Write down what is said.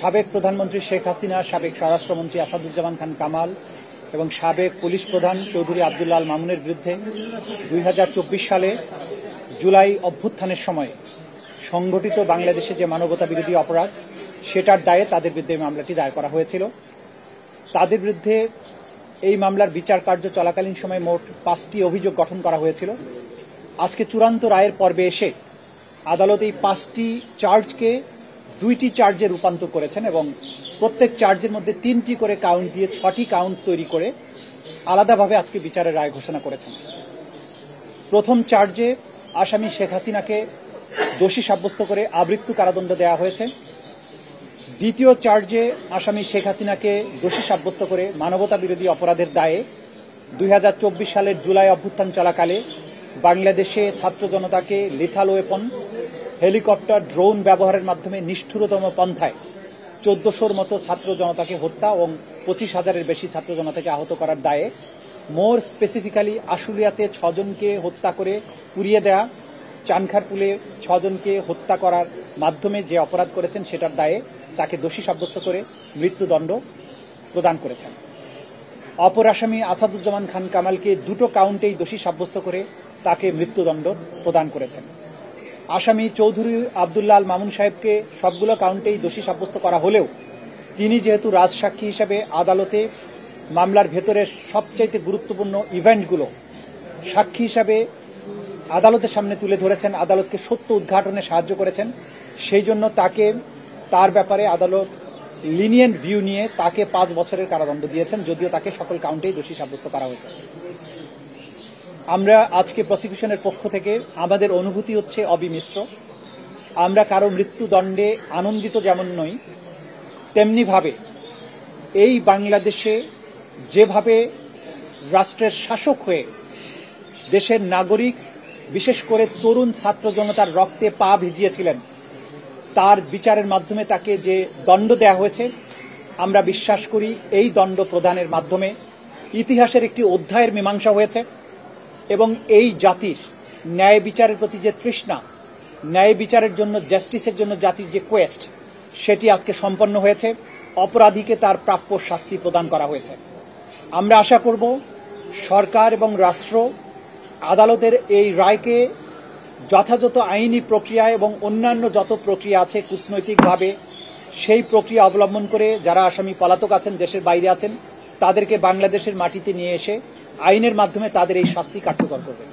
সাবেক প্রধানমন্ত্রী শেখ হাসিনা, সাবেক স্বরাষ্ট্রমন্ত্রী আসাদুজ্জামান খান কামাল এবং সাবেক পুলিশ প্রধান চৌধুরী আব্দুল্লাহ আল মামুনের বিরুদ্ধে 2024 সালে জুলাই অভ্যুত্থানের সময় সংগঠিত বাংলাদেশে যে মানবতা বিরোধী অপরাধ সেটার দায়ে তাদের বিরুদ্ধে মামলাটি দায়ের করা হয়েছিল। তাদের বিরুদ্ধে এই মামলার বিচার কার্য চলাকালীন সময় মোট 5টি অভিযোগ গঠন করা হয়েছিল। আজকে চূড়ান্ত রায়ের পর্বে এসে আদালত এই 5টি চার্জকে 2টি চার্জে রূপান্তর করেছেন এবং প্রত্যেক চার্জের মধ্যে 3টি করে কাউন্ট দিয়ে 6টি কাউন্ট তৈরি করে আলাদাভাবে আজকে বিচারের রায় ঘোষণা করেছেন। প্রথম চার্জে আসামি শেখ হাসিনাকে দোষী সাব্যস্ত করে আমৃত্যু কারাদণ্ড দেওয়া হয়েছে। দ্বিতীয় চার্জে আসামি শেখ হাসিনাকে দোষী সাব্যস্ত করে মানবতা বিরোধী অপরাধের দায়ে 2024 সালের জুলাই অভ্যুত্থান চলাকালে বাংলাদেশে ছাত্র জনতাকে লিথাল ওয়েপন, হেলিকপ্টার, ড্রোন ব্যবহারের মাধ্যমে নিষ্ঠুরতম পন্থায় 1400-র মতো ছাত্র জনতাকে হত্যা এবং 25,000-এর বেশি ছাত্র জনতাকে আহত করার দায়ে, মোর স্পেসিফিক্যালি আশুলিয়াতে 6 জনকে হত্যা করে পুড়িয়ে দেয়া, চানখারপুলে 6 জনকে হত্যা করার মাধ্যমে যে অপরাধ করেছেন সেটার দায়ে তাকে দোষী সাব্যস্ত করে মৃত্যুদণ্ড প্রদান করেছেন। অপর আসামি আসাদুজ্জামান খান কামালকে 2টো কাউন্টেই দোষী সাব্যস্ত করে তাকে মৃত্যুদণ্ড প্রদান করেছেন। আসামি চৌধুরী আব্দুল্লাহ আল মামুন সাহেবকে সবগুলো কাউন্টেই দোষী সাব্যস্ত করা হলেও তিনি যেহেতু রাজসাক্ষী হিসেবে আদালতে মামলার ভেতরের সবচাইতে গুরুত্বপূর্ণ ইভেন্টগুলো সাক্ষী হিসাবে আদালতের সামনে তুলে ধরেছেন, আদালতকে সত্য উদ্ঘাটনে সাহায্য করেছেন, সেই জন্য তার ব্যাপারে আদালত লিনিয়েন্ট ভিউ নিয়ে তাকে 5 বছরের কারাদণ্ড দিয়েছেন, যদিও তাকে সকল কাউন্টেই দোষী সাব্যস্ত করা হয়েছে। আমরা আজকে প্রসিকিউশনের পক্ষ থেকে আমাদের অনুভূতি হচ্ছে অবিমিশ্র। আমরা কারো মৃত্যুদণ্ডে আনন্দিত যেমন নই, তেমনিভাবে এই বাংলাদেশে যেভাবে রাষ্ট্রের শাসক হয়ে দেশের নাগরিক, বিশেষ করে তরুণ ছাত্র জনতার রক্তে পা ভিজিয়েছিলেন, তার বিচারের মাধ্যমে তাকে যে দণ্ড দেয়া হয়েছে, আমরা বিশ্বাস করি এই দণ্ড প্রদানের মাধ্যমে ইতিহাসের একটি অধ্যায়ের মীমাংসা হয়েছে এবং এই জাতির ন্যায় বিচারের প্রতি যে তৃষ্ণা, ন্যায় বিচারের জন্য, জাস্টিসের জন্য জাতির যে কোয়েস্ট, সেটি আজকে সম্পন্ন হয়েছে। অপরাধীকে তার প্রাপ্য শাস্তি প্রদান করা হয়েছে। আমরা আশা করব সরকার এবং রাষ্ট্র আদালতের এই রায়কে যথাযথ আইনি প্রক্রিয়া এবং অন্যান্য যত প্রক্রিয়া আছে কূটনৈতিকভাবে সেই প্রক্রিয়া অবলম্বন করে যারা আসামি পলাতক আছেন, দেশের বাইরে আছেন, তাদেরকে বাংলাদেশের মাটিতে নিয়ে এসে আইনের মাধ্যমে তাদের এই শাস্তি কার্যকর করবে।